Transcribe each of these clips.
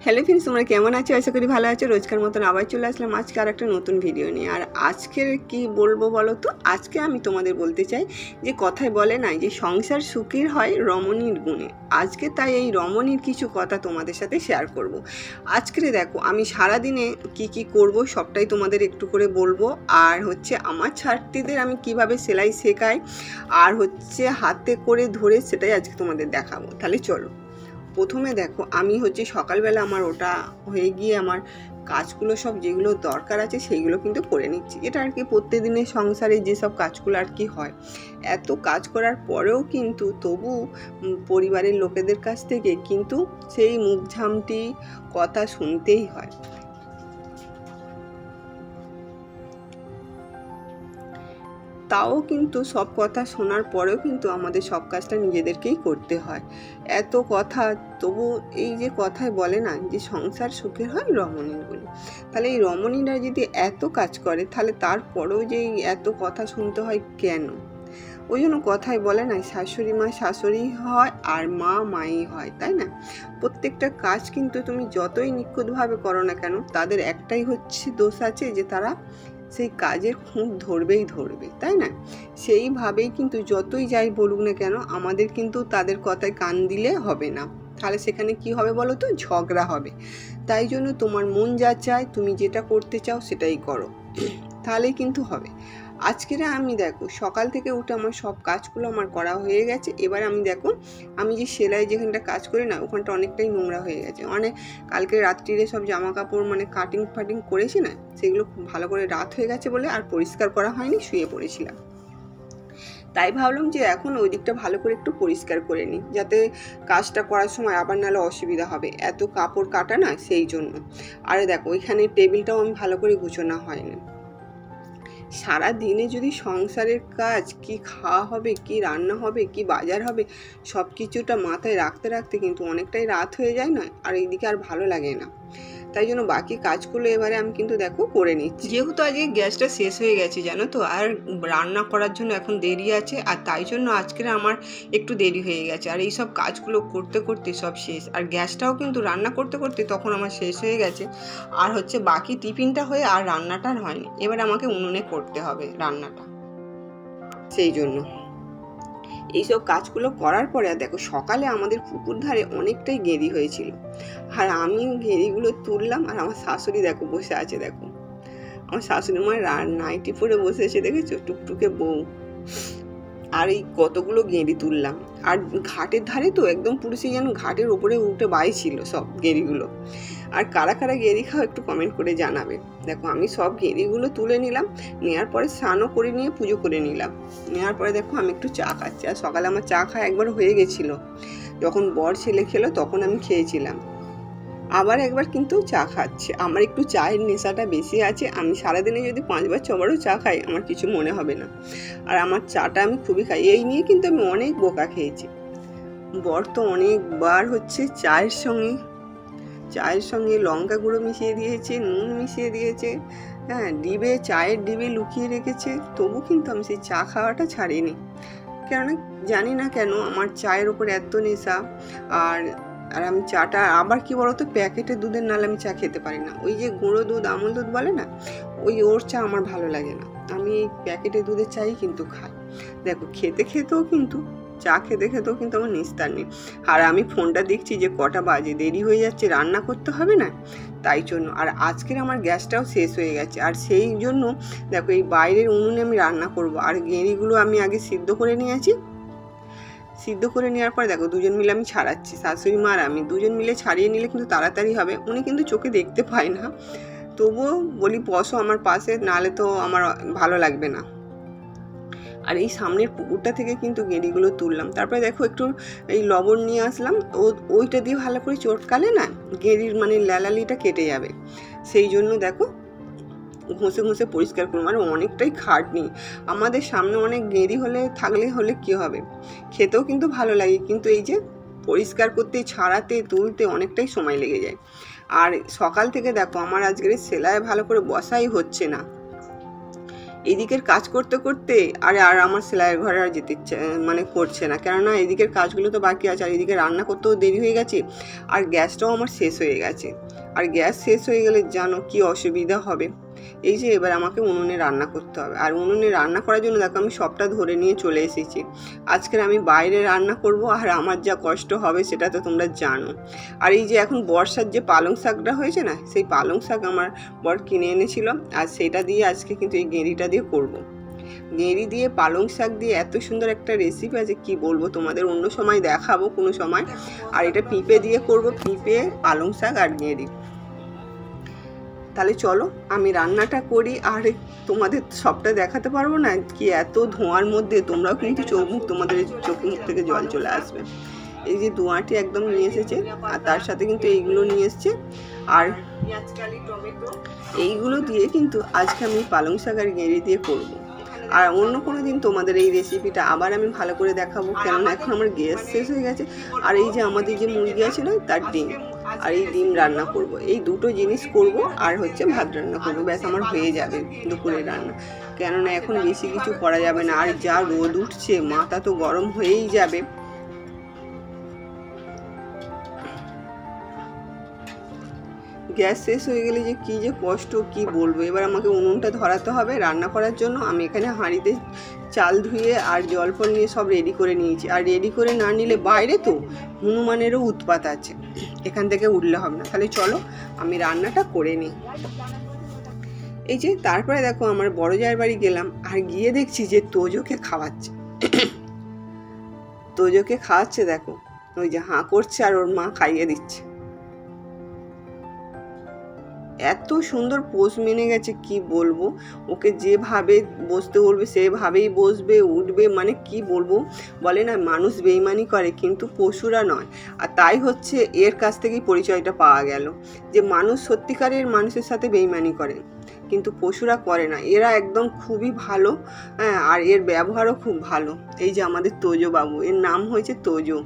Hello friends, তোমরা কেমন আছো? আশা করি ভালো আছো। রোজকার মতন আবার চলে আসলাম আজকে আর একটা নতুন ভিডিও নিয়ে। আর আজকের কি বলবো বলো তো? আজকে আমি তোমাদের বলতে চাই যে কথায় বলে না যে সংসার সুখের হয় রমণীর গুণে। আজকে তাই এই রমণীর কিছু কথা তোমাদের সাথে শেয়ার করব। আজকে দেখো আমি সারাদিনে কি করব সবটাই তোমাদের একটু করে বলবো। আর হচ্ছে আমার ছাত্রীদের আমি কিভাবে সেলাই শেখাই আর হচ্ছে হাতে করে ধরে সেটাই আজকে তোমাদের দেখাবো। তাহলে চলো। প্রথমে দেখো আমি হচ্ছে সকালবেলা আমার ওটা হয়ে গিয়ে আমার কাজগুলো সব যেগুলো দরকার আছে সেইগুলো কিন্তু করে নিচ্ছি। এটা আর কি প্রত্যেকদিনের সংসারে যেসব কাজগুলো আর কি হয়, এত কাজ করার পরেও কিন্তু তবু পরিবারের লোকেদের কাছ থেকে কিন্তু সেই মুখঝামটি কথা শুনতেই হয়। তাও কিন্তু সব কথা শোনার পরেও কিন্তু আমাদের সব কাজটা নিজেদেরকেই করতে হয়। এত কথা তবু এই যে কথায় বলে না যে সংসার সুখের হয় রমণীর গুণে। তাহলে এই রমণীরা যদি এত কাজ করে তাহলে তারপরেও যে এত কথা শুনতে হয় কেন? ওই জন্য কথায় বলে না শাশুড়ি মা শাশুড়ি হয় আর মা মাই হয়, তাই না? প্রত্যেকটা কাজ কিন্তু তুমি যতই নিখুঁতভাবে করো না কেন, তাদের একটাই হচ্ছে দোষ আছে যে তারা সেই কাজের খুঁত ধরবে, তাই না? সেইভাবেই কিন্তু যতই যাই বলুক না কেন আমাদের কিন্তু তাদের কথায় কান দিলে হবে না। তাহলে সেখানে কি হবে বলো তো? ঝগড়া হবে। তাই জন্য তোমার মন যা চায়, তুমি যেটা করতে চাও সেটাই করো, তাহলেই কিন্তু হবে। আজকের আমি দেখো সকাল থেকে উঠে আমার সব কাজগুলো আমার করা হয়ে গেছে। এবার আমি দেখো আমি যে সেলাই যেখানটা কাজ করি না, ওখানটা অনেকটাই নোংরা হয়ে গেছে। কালকে রাত্রিরে সব জামা কাপড় কাটিং ফাটিং করেছি না, সেগুলো খুব ভালো করে রাত হয়ে গেছে বলে আর পরিষ্কার করা হয়নি, শুয়ে পড়েছিলাম। তাই ভাবলাম যে এখন ওই দিকটা ভালো করে একটু পরিষ্কার করে নিই, যাতে কাজটা করার সময় আবার নাহলে অসুবিধা হবে। এত কাপড় কাটা না, সেই জন্য। আর দেখো ওইখানে টেবিলটাও আমি ভালো করে গুছোনো হয়নি। সারা দিনে যদি সংসারের কাজ, কি খাওয়া হবে, কি রান্না হবে, কি বাজার হবে, সব কিছুটা মাথায় রাখতে রাখতে কিন্তু অনেকটাই রাত হয়ে যায় না, আর এইদিকে আর ভালো লাগে না। তাই জন্য বাকি কাজগুলো এবারে আমি কিন্তু দেখো করে নিচ্ছি। যেহেতু আজকে গ্যাসটা শেষ হয়ে গেছে জানো তো, আর রান্না করার জন্য এখন দেরি আছে, আর তাই জন্য আজকের আমার একটু দেরি হয়ে গেছে। আর এইসব কাজগুলো করতে করতে সব শেষ, আর গ্যাসটাও কিন্তু রান্না করতে করতে তখন আমার শেষ হয়ে গেছে। আর হচ্ছে বাকি টিফিনটা হয়ে আর রান্নাটা হয়নি। এবার আমাকে উনুনে করতে হবে রান্নাটা, সেই জন্য এইসব কাজগুলো করার পরে দেখো সকালে আমাদের পুকুর ধারে অনেকটাই গেঁড়ি হয়েছিল, আর আমি গেঁড়িগুলো তুললাম। আর আমার শাশুড়ি দেখো বসে আছে, দেখো আমার শাশুড়ি মার নাইটি পরে বসে আছে, দেখেছো? টুকটুকে বউ। আর এই কতগুলো গেঁড়ি তুললাম। আর ঘাটের ধারে তো একদম পুরুষই যেন ঘাটের ওপরে উঠে বাইছিল সব গেঁড়িগুলো। আর কারা কারা গেঁড়ি খাও একটু কমেন্ট করে জানাবে। দেখো আমি সব গেঁড়িগুলো তুলে নিলাম, নেওয়ার পরে স্নানও করে নিয়ে পুজো করে নিলাম। নেওয়ার পরে দেখো আমি একটু চা খাচ্ছি। আর সকালে আমার চা খাওয়া একবার হয়ে গেছিলো, যখন বর ছেলে খেলো তখন আমি খেয়েছিলাম। আবার একবার কিন্তু চা খাচ্ছে। আমার একটু চায়ের নেশাটা বেশি আছে। আমি সারাদিনে যদি 5 বার 6 বারও চা খাই আমার কিছু মনে হবে না। আর আমার চাটা আমি খুবই খাই। এই নিয়ে কিন্তু আমি অনেক বোকা খেয়েছি। বর তো অনেকবার হচ্ছে চায়ের সঙ্গে লঙ্কা গুঁড়ো মিশিয়ে দিয়েছে, নুন মিশিয়ে দিয়েছে, হ্যাঁ, চায়ের ডিবে লুকিয়ে রেখেছে, তবু কিন্তু আমি সেই চা খাওয়াটা ছাড়িনি। কেননা জানি না কেন আমার চায়ের ওপর এত নেশা। আর আমি চাটা আবার কি বলতো, প্যাকেটের দুধের নালে আমি চা খেতে পারি না। ওই যে গুঁড়ো দুধ, আমুল দুধ বলে না, ওর চা আমার ভালো লাগে না। আমি এই প্যাকেটের দুধের চাই কিন্তু খাই। দেখো খেতেও কিন্তু আমার নিস্তার নেই। আর আমি ফোনটা দেখছি যে কটা বাজে, দেরি হয়ে যাচ্ছে, রান্না করতে হবে না, তাই জন্য। আর আজকের আমার গ্যাসটাও শেষ হয়ে গেছে, আর সেই জন্য দেখো এই বাইরের উনুনে আমি রান্না করব। আর গেঁড়িগুলো আমি আগে সিদ্ধ করে নিয়েছি। সিদ্ধ করে নেওয়ার পর দেখো দুজন মিলে আমি ছাড়াচ্ছি, শাশুড়ি মা আর আমি দুজন মিলে ছাড়িয়ে নিলে কিন্তু তাড়াতাড়ি হবে। উনি কিন্তু চোখে দেখতে পায় না, তবুও বলি বসো আমার পাশে, নাহলে তো আমার ভালো লাগবে না। আর এই সামনের পুকুরটা থেকে কিন্তু গেঁড়িগুলো তুললাম। তারপরে দেখো একটু এই লবণ নিয়ে আসলাম, ওইটা দিয়ে ভালো করে চটকালে না গেঁড়ির ল্যালালিটা কেটে যাবে। সেই জন্য দেখো ঘষে পরিষ্কার করুন। মানে অনেকটাই খাটনি। আমাদের সামনে অনেক গেঁড়ি থাকলে কি হবে, খেতেও কিন্তু ভালো লাগে, কিন্তু এই যে পরিষ্কার করতে, ছাড়াতে, তুলতে অনেকটাই সময় লেগে যায়। আর সকাল থেকে দেখো আমার আজকের সেলাই ভালো করে বসাই হচ্ছে না। এদিকের কাজ করতে করতে আর আমার সেলাইয়ের ঘরে আর যেতে ইচ্ছে মানে করছে না, কেননা এদিকের কাজগুলো তো বাকি আছে, আর এদিকে রান্না করতেও দেরি হয়ে গেছে, আর গ্যাসটাও আমার শেষ হয়ে গেছে। আর গ্যাস শেষ হয়ে গেলে জানো কি অসুবিধা হবে। এই যে এবার আমাকে উনুনে রান্না করতে হবে, আর উনুনে রান্না করার জন্য দেখো আমি সবটা ধরে নিয়ে চলে এসেছি। আজকের আমি বাইরে রান্না করব, আর আমার যা কষ্ট হবে সেটা তো তোমরা জানো। আর এই যে এখন বর্ষার যে পালং শাকটা হয়েছে না, সেই পালং শাক আমার বর কিনে এনেছিল, আর সেটা দিয়ে আজকে কিন্তু এই গেঁড়িটা দিয়ে করব। গেঁড়ি দিয়ে পালং শাক দিয়ে এত সুন্দর একটা রেসিপি আছে, কি বলবো তোমাদের, অন্য সময় দেখাবো কোনো সময়। আর এটা পিঁপে দিয়ে করব, পিঁপে, পালং শাক আর গেঁড়ি। তাহলে চলো আমি রান্নাটা করি, আর তোমাদের সবটা দেখাতে পারবো না, কি এত ধোঁয়ার মধ্যে তোমরাও কিন্তু তোমাদের চোখ মুখ থেকে জল চলে আসবে। এই যে ধোঁয়াটি একদম নিয়ে এসেছে, আর তার সাথে কিন্তু এইগুলো নিয়ে এসছে, আর টমেটো, এইগুলো দিয়ে কিন্তু আজকে আমি পালং শাক আর গেঁড়ি দিয়ে করবো। আর অন্য কোনো দিন তোমাদের এই রেসিপিটা আবার আমি ভালো করে দেখাবো, কেননা এখন আমার গ্যাস শেষ হয়ে গেছে। আর এই যে আমাদের যে মুরগি আছে না, তার ডিম, আর এই ডিম রান্না করব, এই দুটো জিনিস করব, আর হচ্ছে ভাত রান্না করবো, ব্যাস আমার হয়ে যাবে দুপুরের রান্না। কেননা এখন বেশি কিছু করা যাবে না, আর যা রোদ উঠছে মাথা তো গরম হয়েই যাবে। গ্যাস শেষ হয়ে গেলে যে কী যে কষ্ট, কি বলবো। এবার আমাকে উনুনটা ধরাতে হবে রান্না করার জন্য। আমি এখানে হাঁড়িতে চাল ধুয়ে আর জল ফল নিয়ে সব রেডি করে নিয়েছি, আর রেডি করে না নিলে বাইরে তো হনুমানেরও উৎপাত আছে, এখান থেকে উঠলে হবে না। তাহলে চলো আমি রান্নাটা করে নিই। এই যে তারপরে দেখো আমার বড় জায়ের বাড়ি গেলাম, আর গিয়ে দেখছি যে তোজোকে খাওয়াচ্ছে। তোজোকে খাওয়াচ্ছে, দেখো ওই যে হাঁ করছে, আর ওর মা খাইয়ে দিচ্ছে। এত সুন্দর পোষ মেনে গেছে, কি বলবো। ওকে যেভাবে বসতে বলবে সেভাবেই বসবে, উঠবে, মানে কি বলবো। বলে না মানুষ বেইমানি করে, কিন্তু পশুরা নয়। আর তাই হচ্ছে এর কাছ থেকেই পরিচয়টা পাওয়া গেল, যে মানুষ সত্যিকারের মানুষের সাথে বেইমানি করে, কিন্তু পশুরা করে না। এরা একদম খুবই ভালো, হ্যাঁ, আর এর ব্যবহারও খুব ভালো। এই যে আমাদের তোজো বাবু, এর নাম হয়েছে তোজো,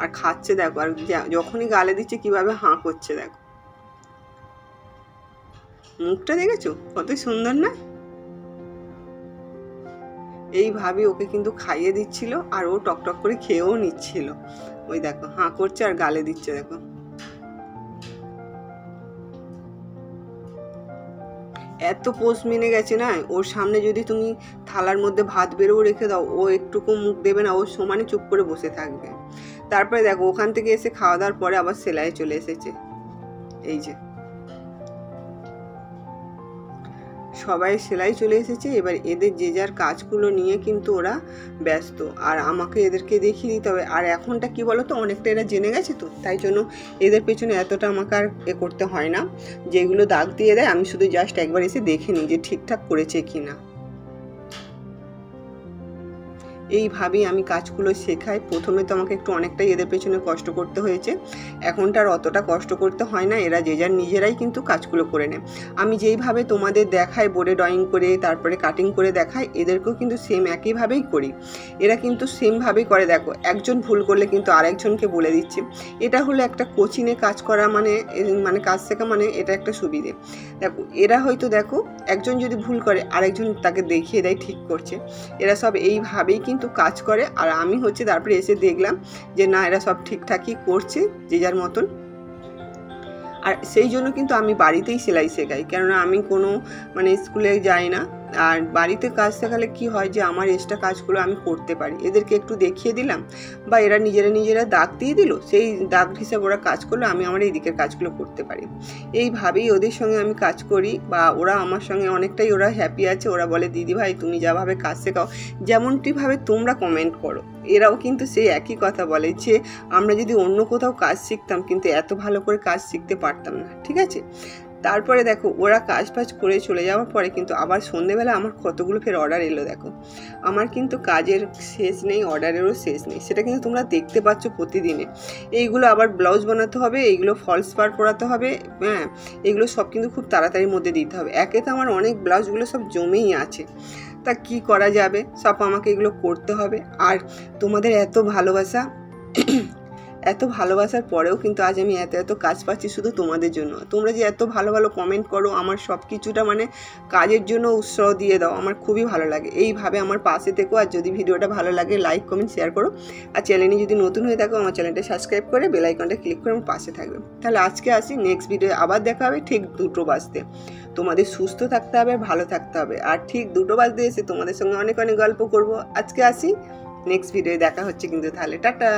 আর খাচ্ছে দেখো, আর যখনই গালে দিচ্ছে কিভাবে হাঁ করছে দেখো, মুখটা দেখেছো কত সুন্দর না। এইভাবে ওকে কিন্তু খাইয়ে দিচ্ছিল, আর ও টকটক করে খেয়েও নিচ্ছিল। ওই দেখো হাঁ করছে আর গালে দিচ্ছে, দেখো এত পোষ মেনে গেছে না। ওর সামনে যদি তুমি থালার মধ্যে ভাত বেরোও রেখে দাও, ও একটুকু মুখ দেবে না, ওর সমানে চুপ করে বসে থাকবে। তারপরে দেখো ওখান থেকে এসে খাওয়া দাওয়ার পরে আবার সেলাই চলে এসেছে। এই যে সবাই সেলাই চলে এসেছে, এবার এদের যে যার কাজগুলো নিয়ে কিন্তু ওরা ব্যস্ত, আর আমাকে এদেরকে দেখিয়ে দিতে হবে। আর এখনটা কি বলো তো, অনেকটা এরা জেনে গেছে তো, তাই জন্য এদের পেছনে এতটা আমাকে আর করতে হয় না। যেগুলো দাগ দিয়ে দেয় আমি শুধু জাস্ট একবার এসে দেখে নিই যে ঠিকঠাক করেছে কিনা। এইভাবেই আমি কাজগুলো শেখাই। প্রথমে তো আমাকে একটু অনেকটাই এদের পেছনে কষ্ট করতে হয়েছে, এখনটা আর অতটা কষ্ট করতে হয় না। এরা যে যার নিজেরাই কিন্তু কাজগুলো করে নেয়। আমি যেইভাবে তোমাদের দেখাই বোর্ডে ড্রয়িং করে, তারপরে কাটিং করে দেখাই, এদেরকেও কিন্তু সেম একইভাবেই করি। এরা কিন্তু সেমভাবেই করে। দেখো একজন ভুল করলে কিন্তু আরেকজনকে বলে দিচ্ছে। এটা হলো একটা কোচিংয়ে কাজ করা, মানে কাজ শেখা, মানে এটা একটা সুবিধে। দেখো এরা হয়তো দেখো একজন যদি ভুল করে আরেকজন তাকে দেখিয়ে দেয় ঠিক করছে। এরা সব এইভাবেই কিন্তু কাজ করে। আর আমি হচ্ছে তারপরে এসে দেখলাম যে না, এরা সব ঠিকঠাকই করছে যে যার মতন। আর সেই জন্য কিন্তু আমি বাড়িতেই সেলাই শেখাই, কেননা আমি কোনো স্কুলে যাই না। আর বাড়িতে কাজ শেখালে কি হয় যে আমার এক্সট্রা কাজগুলো আমি করতে পারি। এদেরকে একটু দেখিয়ে দিলাম, বা এরা নিজেরা দাগ দিয়ে দিল, সেই দাগ হিসাবে ওরা কাজ করলো, আমি আমার এই দিকের কাজগুলো করতে পারি। এইভাবেই ওদের সঙ্গে আমি কাজ করি, বা ওরা আমার সঙ্গে অনেকটাই ওরা হ্যাপি আছে। ওরা বলে দিদি ভাই তুমি যাভাবে কাজ শেখাও, যেমনটিভাবে তোমরা কমেন্ট করো, এরাও কিন্তু সেই একই কথা বলে যে আমরা যদি অন্য কোথাও কাজ শিখতাম কিন্তু এত ভালো করে কাজ শিখতে পারতাম না। ঠিক আছে, তারপরে দেখো ওরা কাজ ফাজ করে চলে যাওয়ার পরে কিন্তু আবার সন্ধেবেলা আমার কতগুলো ফের অর্ডার এলো। দেখো আমার কিন্তু কাজের শেষ নেই, অর্ডারেরও শেষ নেই, সেটা কিন্তু তোমরা দেখতে পাচ্ছ প্রতিদিনে। এইগুলো আবার ব্লাউজ বানাতে হবে, এইগুলো ফলস পার করাতে হবে, হ্যাঁ, এগুলো সব কিন্তু খুব তাড়াতাড়ির মধ্যে দিতে হবে। একে তো আমার অনেক ব্লাউজগুলো সব জমেই আছে, তা কি করা যাবে, সব আমাকে এগুলো করতে হবে। আর তোমাদের এত ভালোবাসা, এত ভালোবাসার পরেও কিন্তু আজ আমি এত এত কাজ পাচ্ছি শুধু তোমাদের জন্য। তোমরা যে এত ভালো ভালো কমেন্ট করো, আমার সব কিছুটা মানে কাজের জন্য উৎসাহ দিয়ে দাও, আমার খুবই ভালো লাগে। এইভাবে আমার পাশে থেকো, আর যদি ভিডিওটা ভালো লাগে লাইক কমেন্ট শেয়ার করো, আর চ্যানেলে যদি নতুন হয়ে থাকো আমার চ্যানেলটা সাবস্ক্রাইব করে বেল আইকনটা ক্লিক করে আমার পাশে থাকবে। তাহলে আজকে আসি, নেক্সট ভিডিও আবার দেখা হবে ঠিক 2টো বাজতে। তোমাদের সুস্থ থাকতে হবে, ভালো থাকতে হবে, আর ঠিক 2টো বাজতে এসে তোমাদের সঙ্গে অনেক অনেক গল্প করব। আজকে আসি, নেক্সট ভিডিও দেখা হচ্ছে কিন্তু। তাহলে টাটা।